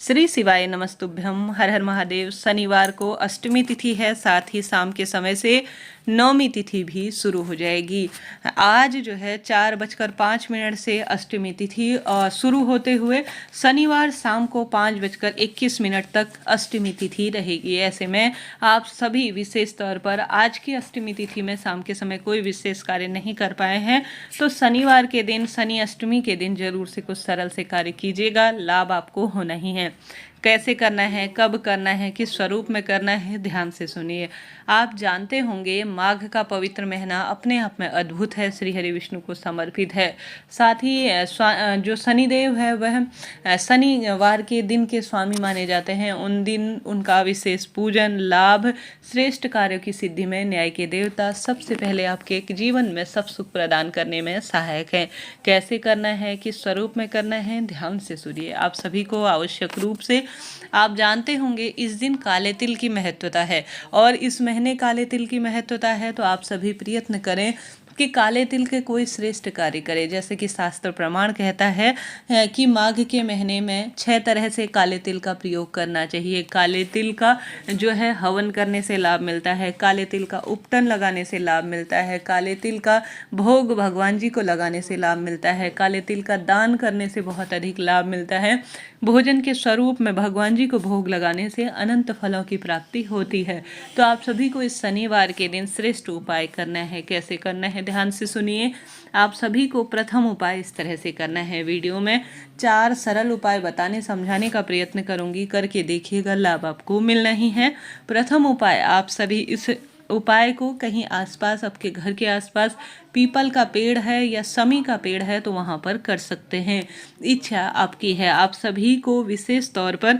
श्री शिवाय नमस्तुभ्यम। हर हर महादेव। शनिवार को अष्टमी तिथि है, साथ ही शाम के समय से नवमी तिथि भी शुरू हो जाएगी। आज जो है 4:05 से अष्टमी तिथि शुरू होते हुए शनिवार शाम को 5:21 तक अष्टमी तिथि रहेगी। ऐसे में आप सभी विशेष तौर पर आज की अष्टमी तिथि में शाम के समय कोई विशेष कार्य नहीं कर पाए हैं तो शनिवार के दिन, शनि अष्टमी के दिन जरूर से कुछ सरल से कार्य कीजिएगा, लाभ आपको होना ही है। कैसे करना है, कब करना है, किस स्वरूप में करना है, ध्यान से सुनिए। आप जानते होंगे माघ का पवित्र महीना अपने आप में अद्भुत है, श्री हरि विष्णु को समर्पित है। साथ ही जो शनिदेव है वह शनिवार के दिन के स्वामी माने जाते हैं। उन दिन उनका विशेष पूजन, लाभ, श्रेष्ठ कार्यों की सिद्धि में न्याय के देवता सबसे पहले आपके जीवन में सब सुख प्रदान करने में सहायक है। कैसे करना है, किस स्वरूप में करना है, ध्यान से सुनिए। आप सभी को आवश्यक रूप से आप जानते होंगे इस दिन काले तिल की महत्वता है और इस महीने काले तिल की महत्वता है तो आप सभी प्रयत्न करें कि काले तिल के कोई श्रेष्ठ कार्य करें। जैसे कि शास्त्र प्रमाण कहता है कि माघ के महीने में 6 तरह से काले तिल का प्रयोग करना चाहिए। काले तिल का जो है हवन करने से लाभ मिलता है, काले तिल का उपटन लगाने से लाभ मिलता है, काले तिल का भोग भगवान जी को लगाने से लाभ मिलता है, काले तिल का दान करने से बहुत अधिक लाभ मिलता है, भोजन के स्वरूप में भगवान जी को भोग लगाने से अनंत फलों की प्राप्ति होती है। तो आप सभी को इस शनिवार के दिन श्रेष्ठ उपाय करना है। कैसे करना है, ध्यान से सुनिए। आप सभी को प्रथम उपाय इस तरह से करना है। वीडियो में 4 सरल उपाय बताने समझाने का प्रयत्न करूंगी, करके देखिएगा, लाभ आपको मिलना ही है। प्रथम उपाय, आप सभी इस उपाय को कहीं आसपास, आपके घर के आसपास पीपल का पेड़ है या समी का पेड़ है तो वहां पर कर सकते हैं। इच्छा आपकी है। आप सभी को विशेष तौर पर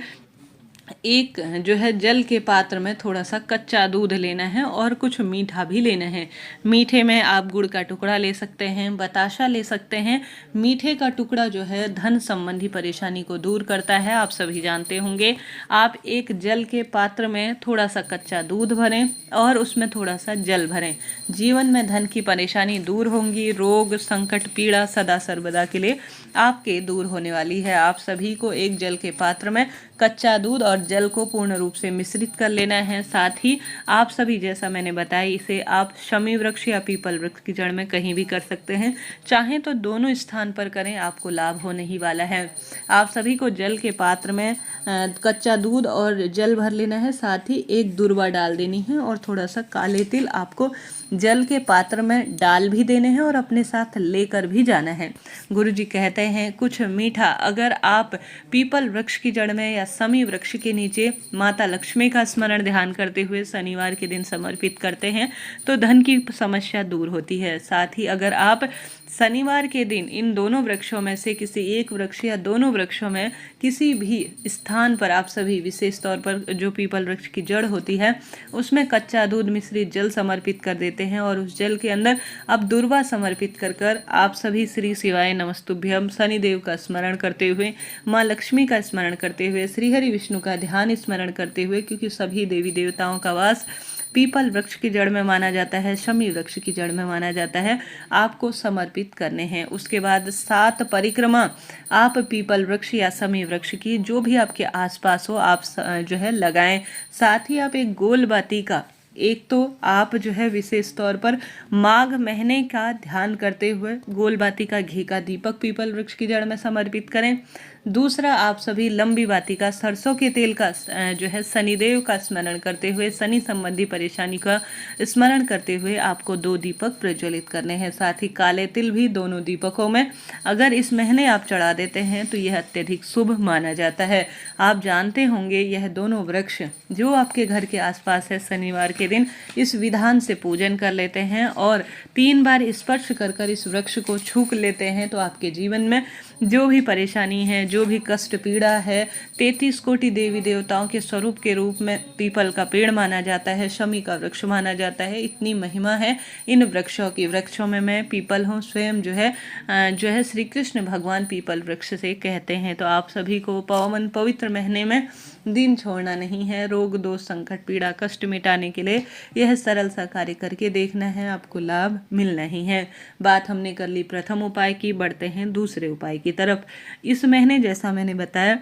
एक जो है जल के पात्र में थोड़ा सा कच्चा दूध लेना है और कुछ मीठा भी लेना है। मीठे में आप गुड़ का टुकड़ा ले सकते हैं, बताशा ले सकते हैं। मीठे का टुकड़ा जो है धन संबंधी परेशानी को दूर करता है, आप सभी जानते होंगे। आप एक जल के पात्र में थोड़ा सा कच्चा दूध भरें और उसमें थोड़ा सा जल भरें। जीवन में धन की परेशानी दूर होंगी, रोग संकट पीड़ा सदा सर्वदा के लिए आपके दूर होने वाली है। आप सभी को एक जल के पात्र में कच्चा दूध और जल को पूर्ण रूप से मिश्रित कर लेना है। साथ ही आप सभी, जैसा मैंने बताया, इसे आप शमी वृक्ष या पीपल वृक्ष की जड़ में कहीं भी कर सकते हैं। चाहें तो दोनों स्थान पर करें, आपको लाभ होने ही वाला है। आप सभी को जल के पात्र में कच्चा दूध और जल भर लेना है, साथ ही एक दूर्वा डाल देनी है और थोड़ा सा काले तिल आपको जल के पात्र में डाल भी देने हैं और अपने साथ लेकर भी जाना है। गुरु जी कहते हैं कुछ मीठा अगर आप पीपल वृक्ष की जड़ में या समी वृक्ष के नीचे माता लक्ष्मी का स्मरण ध्यान करते हुए शनिवार के दिन समर्पित करते हैं तो धन की समस्या दूर होती है। साथ ही अगर आप शनिवार के दिन इन दोनों वृक्षों में से किसी एक वृक्ष या दोनों वृक्षों में किसी भी स्थान पर आप सभी, विशेष तौर पर जो पीपल वृक्ष की जड़ होती है उसमें कच्चा दूध मिश्रित जल समर्पित कर देते हैं और उस जल के अंदर अब दुर्वा समर्पित कर कर आप सभी श्री शिवाय नमस्तुभ्यम शनिदेव का स्मरण करते हुए, माँ लक्ष्मी का स्मरण करते हुए, श्री हरि विष्णु का ध्यान स्मरण करते हुए, क्योंकि सभी देवी देवताओं का वास पीपल वृक्ष की जड़ में माना जाता है, शमी वृक्ष की जड़ में माना जाता है, आपको समर्पित करने हैं। उसके बाद 7 परिक्रमा आप पीपल वृक्ष या शमी वृक्ष की जो भी आपके आसपास हो आप जो है लगाएं। साथ ही आप एक गोल बाती का, एक तो आप जो है विशेष तौर पर माघ महीने का ध्यान करते हुए गोल बाती का घी का दीपक पीपल वृक्ष की जड़ में समर्पित करें। दूसरा, आप सभी लंबी बाती का सरसों के तेल का जो है शनिदेव का स्मरण करते हुए, शनि संबंधी परेशानी का स्मरण करते हुए आपको 2 दीपक प्रज्वलित करने हैं। साथ ही काले तिल भी दोनों दीपकों में अगर इस महीने आप चढ़ा देते हैं तो यह अत्यधिक शुभ माना जाता है। आप जानते होंगे यह दोनों वृक्ष जो आपके घर के आसपास है, शनिवार के दिन इस विधान से पूजन कर लेते हैं और 3 बार स्पर्श कर कर इस वृक्ष को छू लेते हैं तो आपके जीवन में जो भी परेशानी है, जो भी कष्ट पीड़ा है, 33 कोटि देवी देवताओं के स्वरूप के रूप में पीपल का पेड़ माना जाता है, शमी का वृक्ष माना जाता है। इतनी महिमा है इन वृक्षों की। वृक्षों में मैं पीपल हूँ, स्वयं जो है श्री कृष्ण भगवान पीपल वृक्ष से कहते हैं। तो आप सभी को पावन पवित्र महीने में दिन छोड़ना नहीं है। रोग दोष संकट पीड़ा कष्ट मिटाने के लिए यह सरल सा कार्य करके देखना है, आपको लाभ मिलना ही है। बात हमने कर ली प्रथम उपाय की, बढ़ते हैं दूसरे उपाय की तरफ। इस महीने जैसा मैंने बताया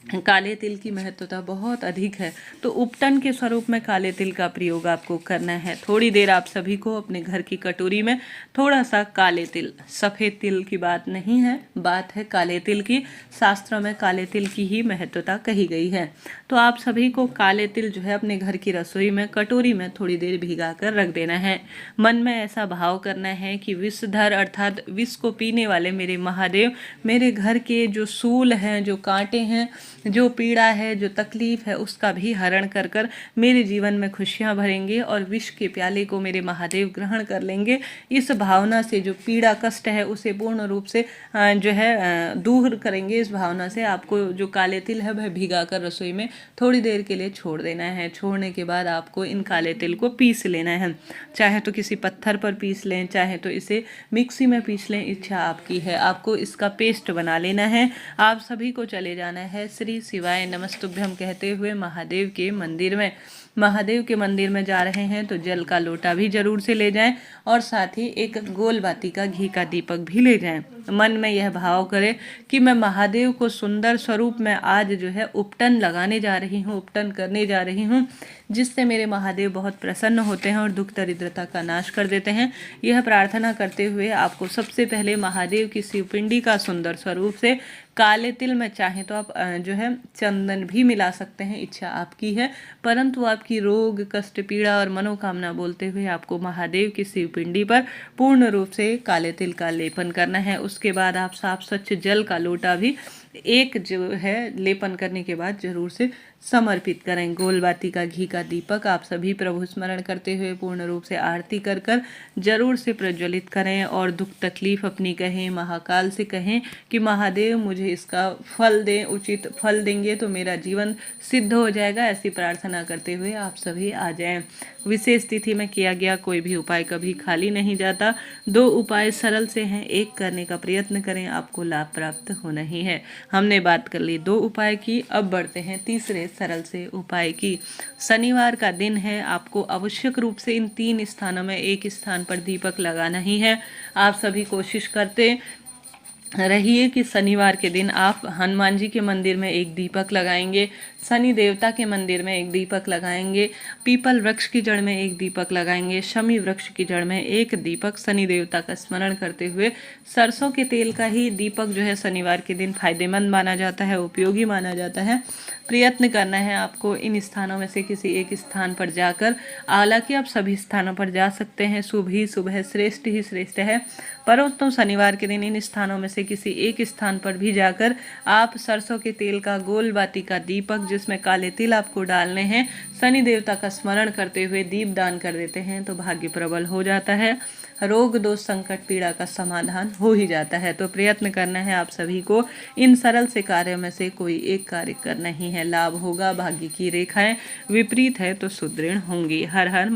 काले तिल की महत्वता बहुत अधिक है। तो उपटन के स्वरूप में काले तिल का प्रयोग आपको करना है। थोड़ी देर आप सभी को अपने घर की कटोरी में थोड़ा सा काले तिल, सफ़ेद तिल की बात नहीं है, बात है काले तिल की। शास्त्रों में काले तिल की ही महत्वता कही गई है। तो आप सभी को काले तिल जो है अपने घर की रसोई में कटोरी में थोड़ी देर भिगा कर रख देना है। मन में ऐसा भाव करना है कि विषधर अर्थात विष को पीने वाले मेरे महादेव मेरे घर के जो सूल हैं, जो कांटे हैं, जो पीड़ा है, जो तकलीफ है, उसका भी हरण कर कर मेरे जीवन में खुशियां भरेंगे और विष के प्याले को मेरे महादेव ग्रहण कर लेंगे। इस भावना से जो पीड़ा कष्ट है उसे पूर्ण रूप से जो है दूर करेंगे। इस भावना से आपको जो काले तिल है वह भिगा कर रसोई में थोड़ी देर के लिए छोड़ देना है। छोड़ने के बाद आपको इन काले तिल को पीस लेना है। चाहे तो किसी पत्थर पर पीस लें, चाहे तो इसे मिक्सी में पीस लें, इच्छा आपकी है। आपको इसका पेस्ट बना लेना है। आप सभी को चले जाना है श्री शिवाय नमस्तुभ्यम कहते हुए महादेव के मंदिर में। महादेव के मंदिर में जा रहे हैं तो जल का लोटा भी जरूर से ले जाएं और साथ ही एक गोल बाती का घी का दीपक भी ले जाएं। मन में यह भाव करें कि मैं महादेव को सुंदर स्वरूप में आज जो है उपटन लगाने जा रही हूँ, उपटन करने जा रही हूँ, जिससे मेरे महादेव बहुत प्रसन्न होते हैं और दुख दरिद्रता का नाश कर देते हैं। यह प्रार्थना करते हुए आपको सबसे पहले महादेव की शिवपिंडी का सुंदर स्वरूप से काले तिल में चाहे तो आप जो है चंदन भी मिला सकते हैं, इच्छा आपकी है, परंतु आपकी रोग कष्ट पीड़ा और मनोकामना बोलते हुए आपको महादेव की शिवपिंडी पर पूर्ण रूप से काले तिल का लेपन करना है। उसके बाद आप साफ स्वच्छ जल का लोटा भी एक जो है लेपन करने के बाद जरूर से समर्पित करें। गोल बाती का घी का दीपक आप सभी प्रभु स्मरण करते हुए पूर्ण रूप से आरती कर कर जरूर से प्रज्वलित करें और दुख तकलीफ अपनी कहें, महाकाल से कहें कि महादेव मुझे इसका फल दें, उचित फल देंगे तो मेरा जीवन सिद्ध हो जाएगा। ऐसी प्रार्थना करते हुए आप सभी आ जाएं। विशेष तिथि में किया गया कोई भी उपाय कभी खाली नहीं जाता। 2 उपाय सरल से हैं, एक करने का प्रयत्न करें, आपको लाभ प्राप्त होना ही है। हमने बात कर ली 2 उपाय की, अब बढ़ते हैं तीसरे सरल से उपाय की। शनिवार का दिन है, आपको आवश्यक रूप से इन 3 स्थानों में एक स्थान पर दीपक लगाना ही है। आप सभी कोशिश करते रहिए कि शनिवार के दिन आप हनुमान जी के मंदिर में एक दीपक लगाएंगे, शनि देवता के मंदिर में एक दीपक लगाएंगे, पीपल वृक्ष की जड़ में एक दीपक लगाएंगे, शमी वृक्ष की जड़ में एक दीपक, शनि देवता का स्मरण करते हुए। सरसों के तेल का ही दीपक जो है शनिवार के दिन फायदेमंद माना जाता है, उपयोगी माना जाता है। प्रयत्न करना है आपको इन स्थानों में से किसी एक स्थान पर जाकर, हालांकि आप सभी स्थानों पर जा सकते हैं, शुभ ही शुभ है, श्रेष्ठ ही श्रेष्ठ है, परंतु शनिवार के दिन इन स्थानों में से किसी एक स्थान पर भी जाकर आप सरसों के तेल का गोल बाती का दीपक जिसमें काले तिल आपको डालने हैं, शनि देवता का स्मरण करते हुए दीप दान कर देते हैं तो भाग्य प्रबल हो जाता है, रोग दोष संकट पीड़ा का समाधान हो ही जाता है। तो प्रयत्न करना है आप सभी को इन सरल से कार्यों में से कोई एक कार्य करना ही है। लाभ होगा, भाग्य की रेखाएं विपरीत है तो सुदृढ़ होंगी। हर हर